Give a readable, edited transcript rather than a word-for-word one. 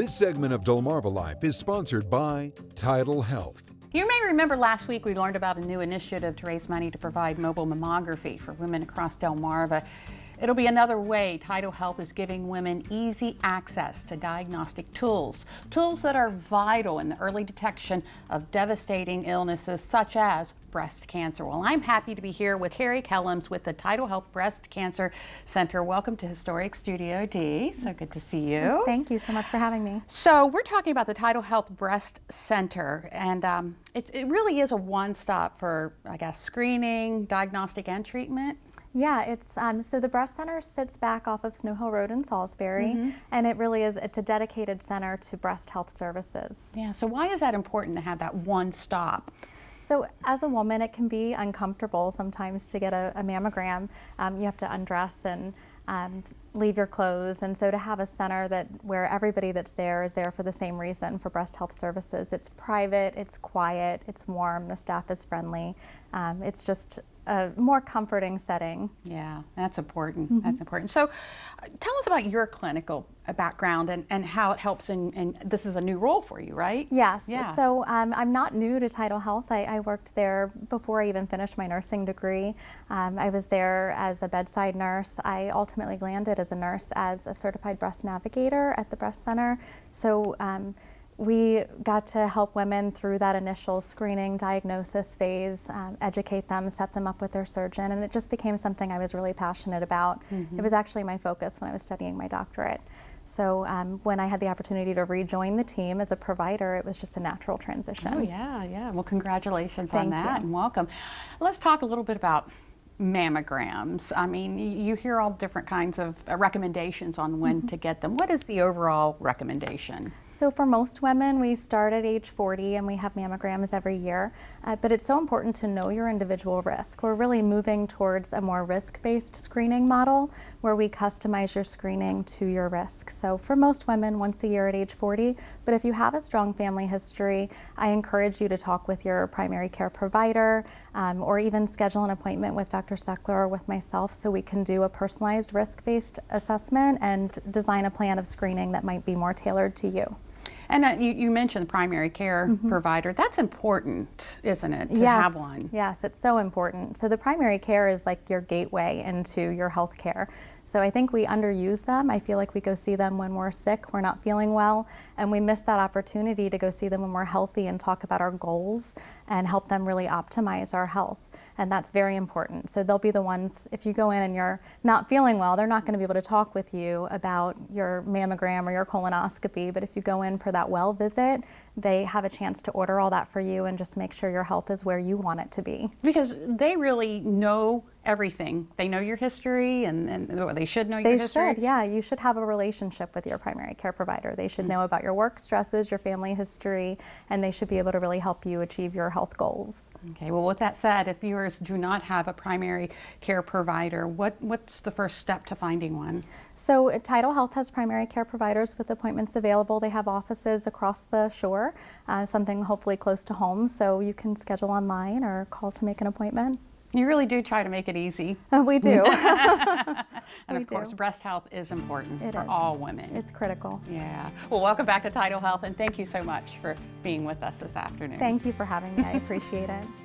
This segment of DelmarvaLife is sponsored by TidalHealth. You may remember last week we learned about a new initiative to raise money to provide mobile mammography for women across Delmarva. It'll be another way TidalHealth is giving women easy access to diagnostic tools that are vital in the early detection of devastating illnesses such as breast cancer. Well, I'm happy to be here with Carrie Kellams with the TidalHealth Breast Center. Welcome to Historic Studio D. So good to see you. Thank you so much for having me. So we're talking about the TidalHealth Breast Center, and it really is a one-stop for, I guess, screening, diagnostic, and treatment. Yeah, it's so the breast center sits back off of Snow Hill Road in Salisbury, and it really is, it's a dedicated center to breast health services. Yeah, so why is that important to have that one stop? So as a woman, it can be uncomfortable sometimes to get a mammogram. You have to undress and leave your clothes, and so to have a center where everybody that's there is there for the same reason, for breast health services. It's private, it's quiet, it's warm, the staff is friendly. It's just a more comforting setting. Yeah, that's important. That's important. So tell us about your clinical background and how it helps and this is a new role for you, right? Yes. Yeah. So I'm not new to TidalHealth. I worked there before I even finished my nursing degree. I was there as a bedside nurse. I ultimately landed as a nurse as a certified breast navigator at the breast center. So we got to help women through that initial screening diagnosis phase, educate them, set them up with their surgeon, and it just became something I was really passionate about. It was actually my focus when I was studying my doctorate. So when I had the opportunity to rejoin the team as a provider, it was just a natural transition. Oh yeah, yeah. Well, congratulations on Thank that you. and welcome. Let's talk a little bit about mammograms. I mean, you hear all different kinds of recommendations on when to get them. What is the overall recommendation? So for most women, we start at age 40 and we have mammograms every year, but it's so important to know your individual risk. We're really moving towards a more risk-based screening model where we customize your screening to your risk. So for most women, once a year at age 40, but if you have a strong family history, I encourage you to talk with your primary care provider or even schedule an appointment with Dr. Seckler or with myself so we can do a personalized risk-based assessment and design a plan of screening that might be more tailored to you. And you mentioned primary care provider. That's important, isn't it, to have one? Yes, it's so important. So the primary care is like your gateway into your health care. So I think we underuse them. I feel like we go see them when we're sick, we're not feeling well, and we miss that opportunity to go see them when we're healthy and talk about our goals and help them really optimize our health. And that's very important. So they'll be the ones, if you go in and you're not feeling well, they're not going to be able to talk with you about your mammogram or your colonoscopy. But if you go in for that well visit, they have a chance to order all that for you and just make sure your health is where you want it to be. Because they really know everything. They know your history and they should know your history. They should, yeah. You should have a relationship with your primary care provider. They should know about your work stresses, your family history, and they should be able to really help you achieve your health goals. Okay, well with that said, if viewers do not have a primary care provider, what's the first step to finding one? So TidalHealth has primary care providers with appointments available. They have offices across the shore, something hopefully close to home, so you can schedule online or call to make an appointment. You really do try to make it easy. We do. And of course, breast health is important for is. all women. It's critical. Yeah. Well, welcome back to TidalHealth, and thank you so much for being with us this afternoon. Thank you for having me. I appreciate it.